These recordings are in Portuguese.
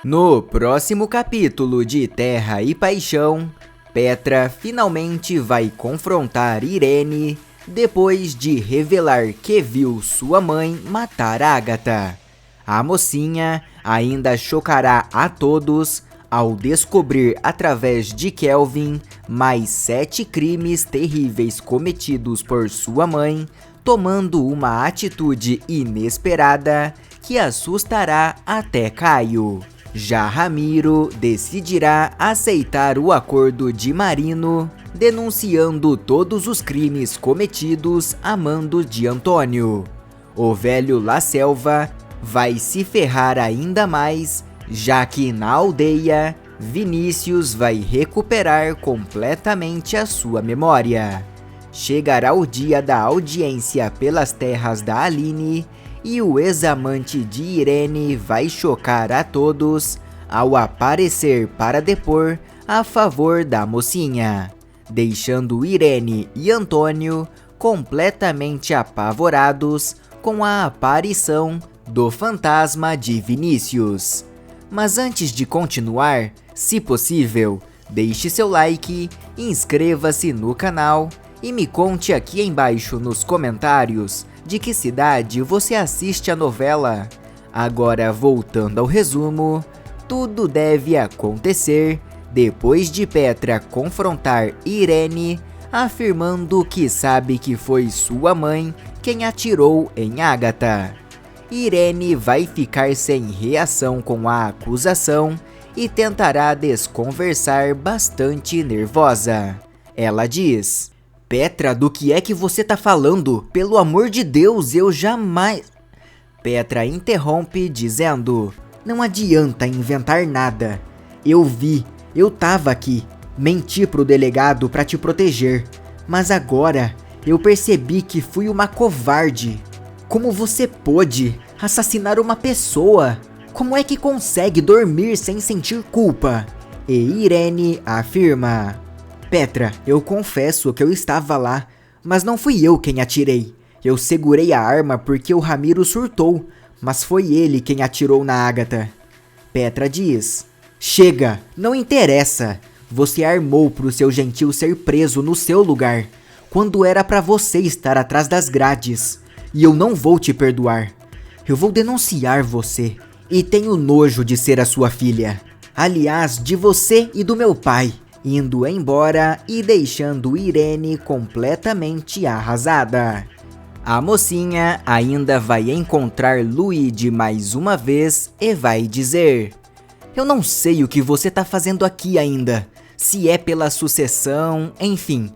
No próximo capítulo de Terra e Paixão, Petra finalmente vai confrontar Irene depois de revelar que viu sua mãe matar Agatha. A mocinha ainda chocará a todos ao descobrir através de Kelvin mais 7 crimes terríveis cometidos por sua mãe, tomando uma atitude inesperada que assustará até Caio. Já Ramiro decidirá aceitar o acordo de Marino, denunciando todos os crimes cometidos a mando de Antônio. O velho La Selva vai se ferrar ainda mais, já que na aldeia, Vinícius vai recuperar completamente a sua memória. Chegará o dia da audiência pelas terras da Aline e o ex-amante de Irene vai chocar a todos ao aparecer para depor a favor da mocinha, deixando Irene e Antônio completamente apavorados com a aparição do fantasma de Vinícius. Mas antes de continuar, se possível, deixe seu like, inscreva-se no canal e me conte aqui embaixo nos comentários de que cidade você assiste a novela. Agora, voltando ao resumo, tudo deve acontecer depois de Petra confrontar Irene, afirmando que sabe que foi sua mãe quem atirou em Agatha. Irene vai ficar sem reação com a acusação e tentará desconversar bastante nervosa. Ela diz: Petra, do que é que você tá falando? Pelo amor de Deus, eu jamais... Petra interrompe dizendo: não adianta inventar nada. Eu vi, eu tava aqui, menti pro delegado pra te proteger. Mas agora, eu percebi que fui uma covarde. Como você pôde assassinar uma pessoa? Como é que consegue dormir sem sentir culpa? E Irene afirma: Petra, eu confesso que eu estava lá, mas não fui eu quem atirei. Eu segurei a arma porque o Ramiro surtou, mas foi ele quem atirou na Agatha. Petra diz: chega, não interessa. Você armou pro seu gentil ser preso no seu lugar, quando era pra você estar atrás das grades. E eu não vou te perdoar. Eu vou denunciar você, e tenho nojo de ser a sua filha. Aliás, de você e do meu pai. Indo embora e deixando Irene completamente arrasada. A mocinha ainda vai encontrar Luigi mais uma vez e vai dizer: eu não sei o que você tá fazendo aqui ainda, se é pela sucessão, enfim.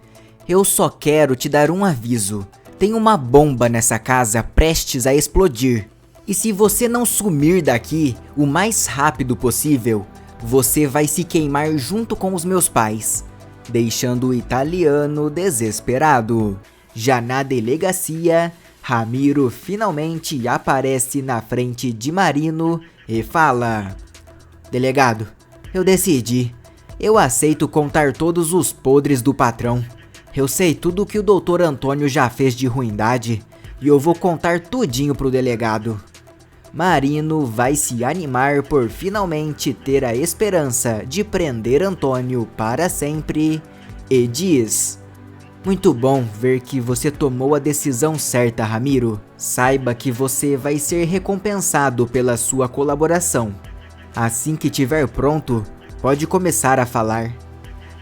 Eu só quero te dar um aviso. Tem uma bomba nessa casa prestes a explodir. E se você não sumir daqui o mais rápido possível, você vai se queimar junto com os meus pais, deixando o italiano desesperado. Já na delegacia, Ramiro finalmente aparece na frente de Marino e fala: delegado, eu decidi. Eu aceito contar todos os podres do patrão. Eu sei tudo o que o doutor Antônio já fez de ruindade e eu vou contar tudinho pro delegado. Marino vai se animar por finalmente ter a esperança de prender Antônio para sempre e diz: muito bom ver que você tomou a decisão certa, Ramiro. Saiba que você vai ser recompensado pela sua colaboração. Assim que tiver pronto, pode começar a falar.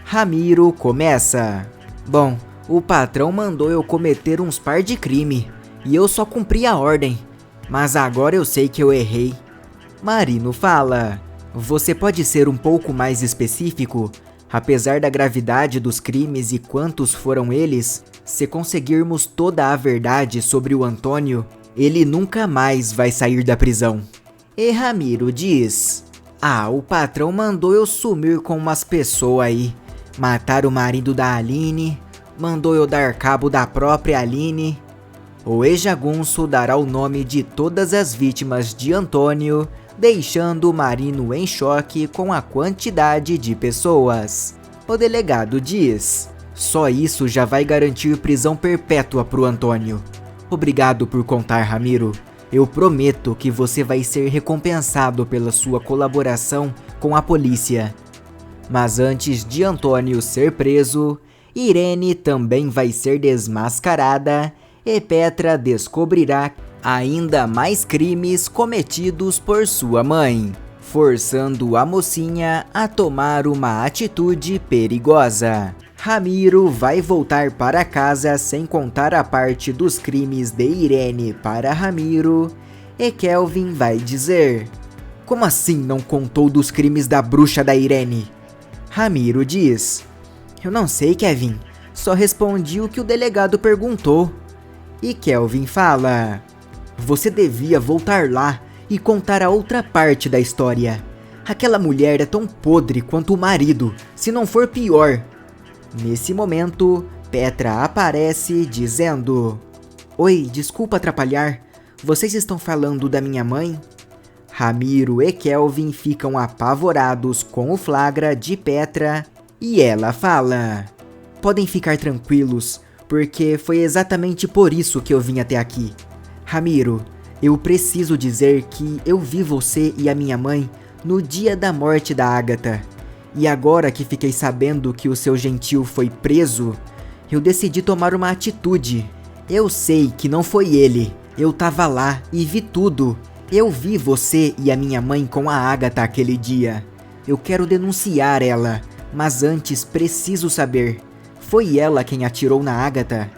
Ramiro começa: bom, o patrão mandou eu cometer uns par de crime e eu só cumpri a ordem. Mas agora eu sei que eu errei. Marino fala: você pode ser um pouco mais específico? Apesar da gravidade dos crimes e quantos foram eles, se conseguirmos toda a verdade sobre o Antônio, ele nunca mais vai sair da prisão. E Ramiro diz: o patrão mandou eu sumir com umas pessoas aí. Matar o marido da Aline, mandou eu dar cabo da própria Aline. O ex-jagunço dará o nome de todas as vítimas de Antônio, deixando o Marino em choque com a quantidade de pessoas. O delegado diz: só isso já vai garantir prisão perpétua pro Antônio. Obrigado por contar, Ramiro. Eu prometo que você vai ser recompensado pela sua colaboração com a polícia. Mas antes de Antônio ser preso, Irene também vai ser desmascarada e Petra descobrirá ainda mais crimes cometidos por sua mãe, forçando a mocinha a tomar uma atitude perigosa. Ramiro vai voltar para casa sem contar a parte dos crimes de Irene para Ramiro, e Kelvin vai dizer: "Como assim não contou dos crimes da bruxa da Irene?" Ramiro diz: "Eu não sei, Kevin, só respondi o que o delegado perguntou." E Kelvin fala: "Você devia voltar lá e contar a outra parte da história. Aquela mulher é tão podre quanto o marido, se não for pior." Nesse momento, Petra aparece dizendo: "Oi, desculpa atrapalhar. Vocês estão falando da minha mãe?" Ramiro e Kelvin ficam apavorados com o flagra de Petra e ela fala: "Podem ficar tranquilos, porque foi exatamente por isso que eu vim até aqui. Ramiro, eu preciso dizer que eu vi você e a minha mãe no dia da morte da Agatha. E agora que fiquei sabendo que o seu gentil foi preso, eu decidi tomar uma atitude. Eu sei que não foi ele. Eu tava lá e vi tudo. Eu vi você e a minha mãe com a Agatha aquele dia. Eu quero denunciar ela, mas antes preciso saber: foi ela quem atirou na Agatha?"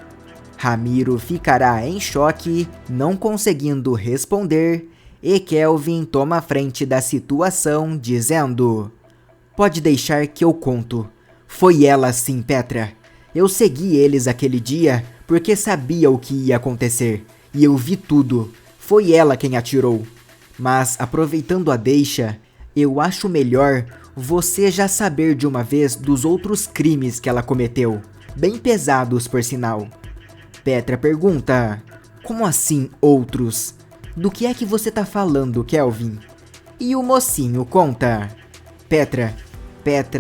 Ramiro ficará em choque, não conseguindo responder, e Kelvin toma a frente da situação, dizendo: "Pode deixar que eu conto. Foi ela sim, Petra. Eu segui eles aquele dia porque sabia o que ia acontecer, e eu vi tudo. Foi ela quem atirou. Mas, aproveitando a deixa, eu acho melhor você já saber de uma vez dos outros crimes que ela cometeu. Bem pesados, por sinal." Petra pergunta: "Como assim outros? Do que é que você tá falando, Kelvin?" E o mocinho conta: Petra,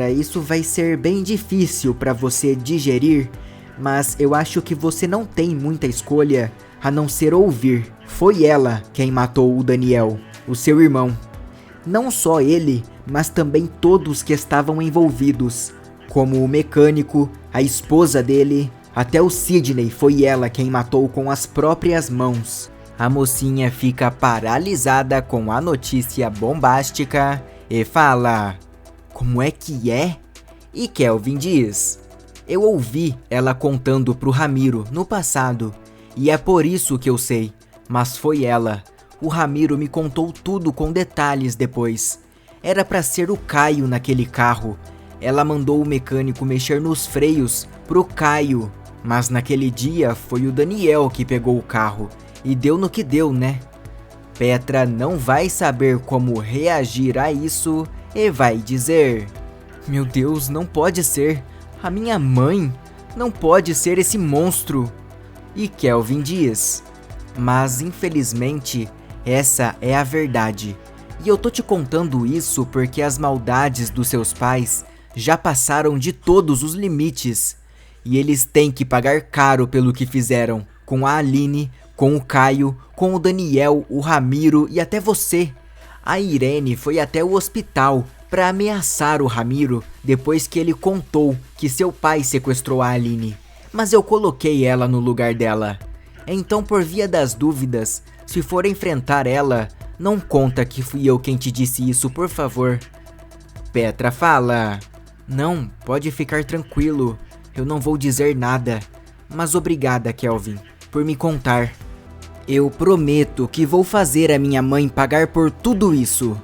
isso vai ser bem difícil para você digerir, mas eu acho que você não tem muita escolha a não ser ouvir. Foi ela quem matou o Daniel, o seu irmão. Não só ele, mas também todos que estavam envolvidos, como o mecânico, a esposa dele, até o Sidney foi ela quem matou com as próprias mãos." A mocinha fica paralisada com a notícia bombástica e fala: "Como é que é?" E Kelvin diz: "Eu ouvi ela contando pro Ramiro no passado, e é por isso que eu sei, mas foi ela. O Ramiro me contou tudo com detalhes depois. Era pra ser o Caio naquele carro. Ela mandou o mecânico mexer nos freios pro Caio, mas naquele dia foi o Daniel que pegou o carro, e deu no que deu, né?" Petra não vai saber como reagir a isso e vai dizer: "Meu Deus, não pode ser. A minha mãe não pode ser esse monstro." E Kelvin diz: "Mas infelizmente essa é a verdade. E eu tô te contando isso porque as maldades dos seus pais já passaram de todos os limites. E eles têm que pagar caro pelo que fizeram com a Aline, com o Caio, com o Daniel, o Ramiro e até você. A Irene foi até o hospital para ameaçar o Ramiro depois que ele contou que seu pai sequestrou a Aline. Mas eu coloquei ela no lugar dela. Então, por via das dúvidas, se for enfrentar ela, não conta que fui eu quem te disse isso, por favor." Petra fala: "Não, pode ficar tranquilo. Eu não vou dizer nada. Mas obrigada, Kelvin, por me contar. Eu prometo que vou fazer a minha mãe pagar por tudo isso."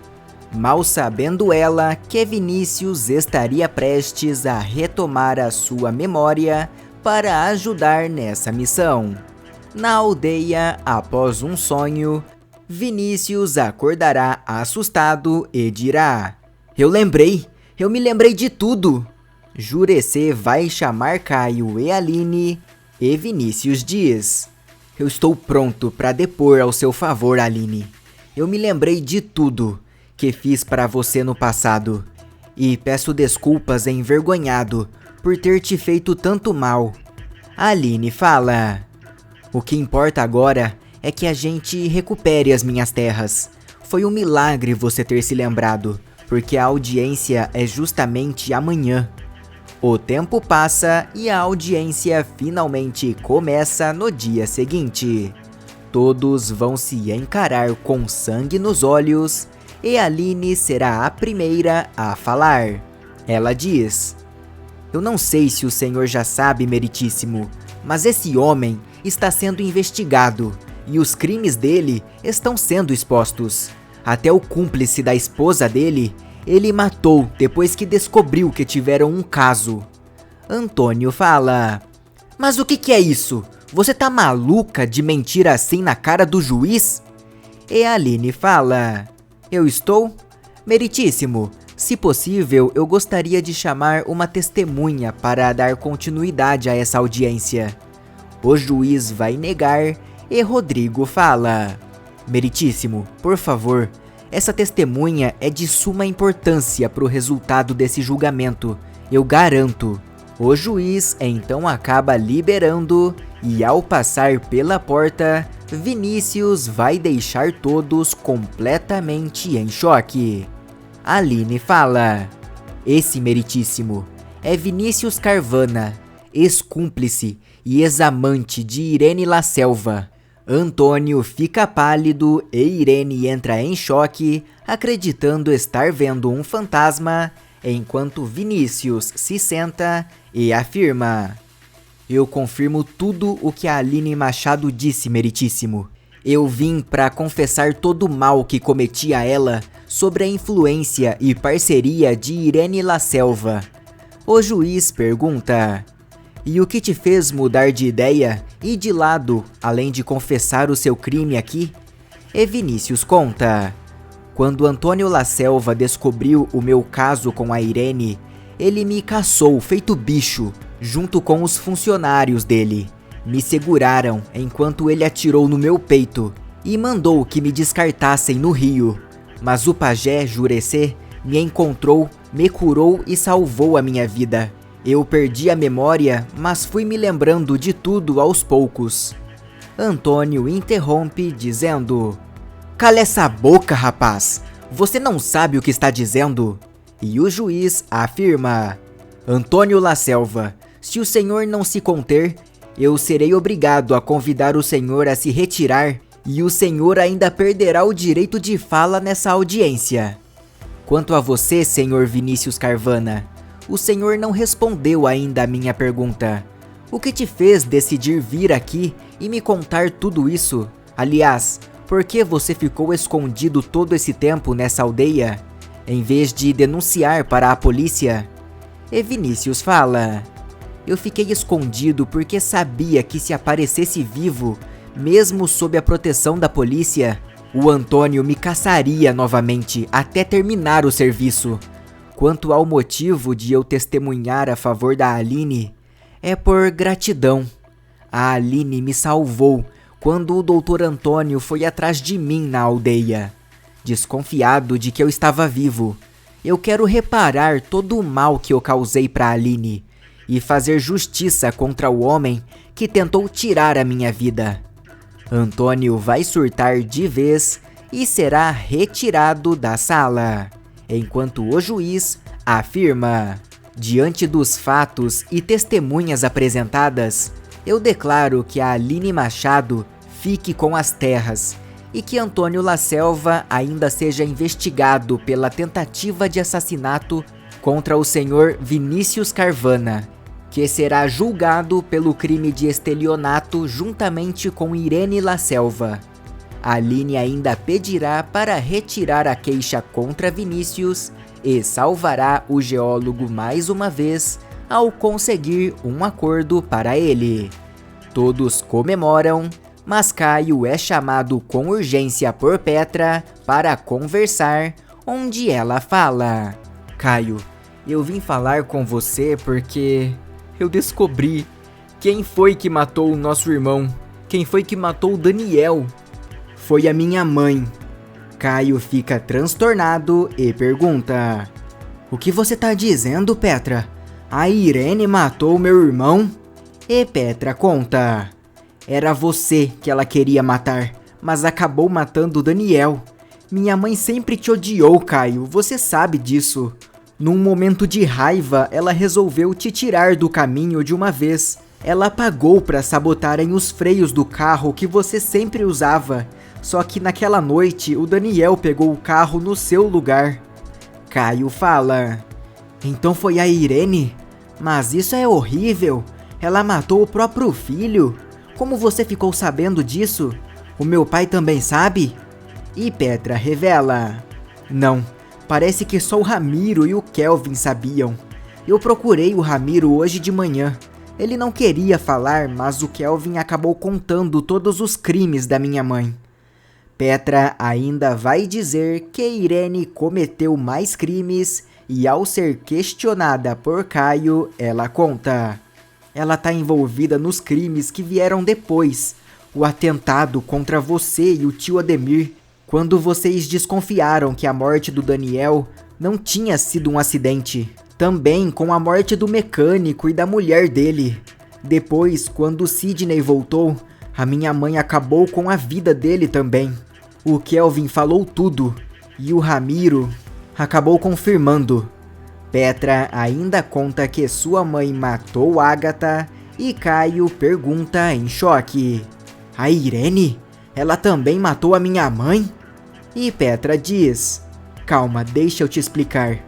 Mal sabendo ela que Vinícius estaria prestes a retomar a sua memória para ajudar nessa missão. Na aldeia, após um sonho, Vinícius acordará assustado e dirá: eu me lembrei de tudo." Jurecê vai chamar Caio e Aline e Vinícius diz: "Eu estou pronto para depor ao seu favor, Aline. Eu me lembrei de tudo que fiz para você no passado e peço desculpas envergonhado por ter te feito tanto mal." Aline fala: "O que importa agora é que a gente recupere as minhas terras. Foi um milagre você ter se lembrado, porque a audiência é justamente amanhã. O tempo passa e a audiência finalmente começa no dia seguinte. Todos vão se encarar com sangue nos olhos e Aline será a primeira a falar. Ela diz: "Eu não sei se o senhor já sabe, meritíssimo, mas esse homem está sendo investigado e os crimes dele estão sendo expostos. Até o cúmplice da esposa dele, ele matou depois que descobriu que tiveram um caso." Antônio fala: "Mas o que é isso? Você tá maluca de mentir assim na cara do juiz?" E Aline fala: "Eu estou? Meritíssimo, se possível, eu gostaria de chamar uma testemunha para dar continuidade a essa audiência." O juiz vai negar e Rodrigo fala: "Meritíssimo, por favor, essa testemunha é de suma importância para o resultado desse julgamento, eu garanto." O juiz então acaba liberando e ao passar pela porta, Vinícius vai deixar todos completamente em choque. Aline fala: "Esse meritíssimo é Vinícius Carvana, ex-cúmplice e ex-amante de Irene La Selva." Antônio fica pálido e Irene entra em choque, acreditando estar vendo um fantasma, enquanto Vinícius se senta e afirma: "Eu confirmo tudo o que a Aline Machado disse, meritíssimo. Eu vim para confessar todo o mal que cometi a ela sobre a influência e parceria de Irene La Selva." O juiz pergunta: "E o que te fez mudar de ideia e de lado, além de confessar o seu crime aqui?" E Vinícius conta: "Quando Antônio La Selva descobriu o meu caso com a Irene, ele me caçou feito bicho, junto com os funcionários dele. Me seguraram enquanto ele atirou no meu peito e mandou que me descartassem no rio. Mas o pajé Jurecê me encontrou, me curou e salvou a minha vida. Eu perdi a memória, mas fui me lembrando de tudo aos poucos." Antônio interrompe dizendo: "Cala essa boca, rapaz! Você não sabe o que está dizendo?" E o juiz afirma: "Antônio La Selva, se o senhor não se conter, eu serei obrigado a convidar o senhor a se retirar e o senhor ainda perderá o direito de fala nessa audiência. Quanto a você, senhor Vinícius Carvana, o senhor não respondeu ainda a minha pergunta. O que te fez decidir vir aqui e me contar tudo isso? Aliás, por que você ficou escondido todo esse tempo nessa aldeia, em vez de denunciar para a polícia?" E Vinícius fala: "Eu fiquei escondido porque sabia que se aparecesse vivo, mesmo sob a proteção da polícia, o Antônio me caçaria novamente até terminar o serviço. Quanto ao motivo de eu testemunhar a favor da Aline, é por gratidão. A Aline me salvou quando o Dr. Antônio foi atrás de mim na aldeia. Desconfiado de que eu estava vivo, eu quero reparar todo o mal que eu causei para Aline e fazer justiça contra o homem que tentou tirar a minha vida." Antônio vai surtar de vez e será retirado da sala, enquanto o juiz afirma: "Diante dos fatos e testemunhas apresentadas, eu declaro que a Aline Machado fique com as terras e que Antônio La Selva ainda seja investigado pela tentativa de assassinato contra o senhor Vinícius Carvana, que será julgado pelo crime de estelionato juntamente com Irene La Selva. A Aline ainda pedirá para retirar a queixa contra Vinícius e salvará o geólogo mais uma vez ao conseguir um acordo para ele." Todos comemoram, mas Caio é chamado com urgência por Petra para conversar, onde ela fala: "Caio, eu vim falar com você porque eu descobri quem foi que matou o nosso irmão, quem foi que matou o Daniel. Foi a minha mãe." Caio fica transtornado e pergunta: "O que você tá dizendo, Petra? A Irene matou meu irmão?" E Petra conta: Era você que ela queria matar, mas acabou matando o Daniel. Minha mãe sempre te odiou, Caio, você sabe disso. Num momento de raiva, ela resolveu te tirar do caminho de uma vez. Ela pagou para sabotarem os freios do carro que você sempre usava. Só que naquela noite, o Daniel pegou o carro no seu lugar. Caio fala: então foi a Irene? Mas isso é horrível. Ela matou o próprio filho. Como você ficou sabendo disso? O meu pai também sabe? E Petra revela: não, parece que só o Ramiro e o Kelvin sabiam. Eu procurei o Ramiro hoje de manhã. Ele não queria falar, mas o Kelvin acabou contando todos os crimes da minha mãe. Petra ainda vai dizer que Irene cometeu mais crimes e, ao ser questionada por Caio, ela conta: ela tá envolvida nos crimes que vieram depois. O atentado contra você e o tio Ademir, quando vocês desconfiaram que a morte do Daniel não tinha sido um acidente. Também com a morte do mecânico e da mulher dele. Depois, quando Sidney voltou, a minha mãe acabou com a vida dele também. O Kelvin falou tudo e o Ramiro acabou confirmando. Petra ainda conta que sua mãe matou Agatha e Caio pergunta em choque: a Irene? Ela também matou a minha mãe? E Petra diz: calma, deixa eu te explicar.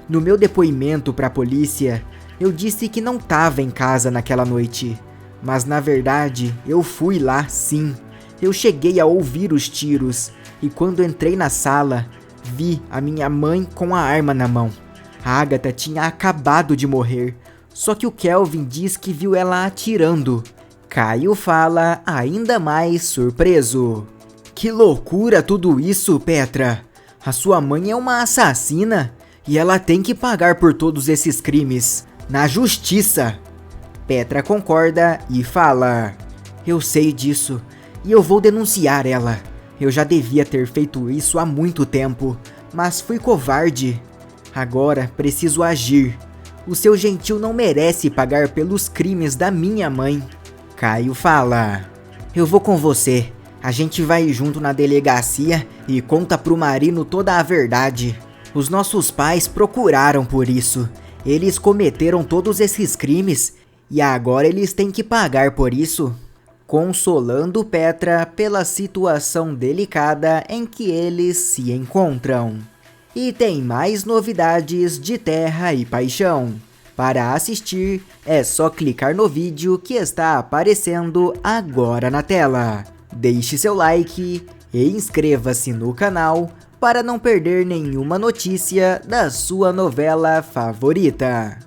No meu depoimento para a polícia, eu disse que não estava em casa naquela noite. Mas na verdade, eu fui lá sim. Eu cheguei a ouvir os tiros e quando entrei na sala, vi a minha mãe com a arma na mão. A Agatha tinha acabado de morrer, só que o Kelvin diz que viu ela atirando. Caio fala ainda mais surpreso: que loucura tudo isso, Petra! A sua mãe é uma assassina e ela tem que pagar por todos esses crimes, na justiça. Petra concorda e fala: eu sei disso e eu vou denunciar ela. Eu já devia ter feito isso há muito tempo, mas fui covarde. Agora preciso agir. O seu gentil não merece pagar pelos crimes da minha mãe. Caio fala: eu vou com você. A gente vai junto na delegacia e conta pro Marino toda a verdade. Os nossos pais procuraram por isso. Eles cometeram todos esses crimes e agora eles têm que pagar por isso. Consolando Petra pela situação delicada em que eles se encontram. E tem mais novidades de Terra e Paixão. Para assistir, é só clicar no vídeo que está aparecendo agora na tela. Deixe seu like e inscreva-se no canal para não perder nenhuma notícia da sua novela favorita.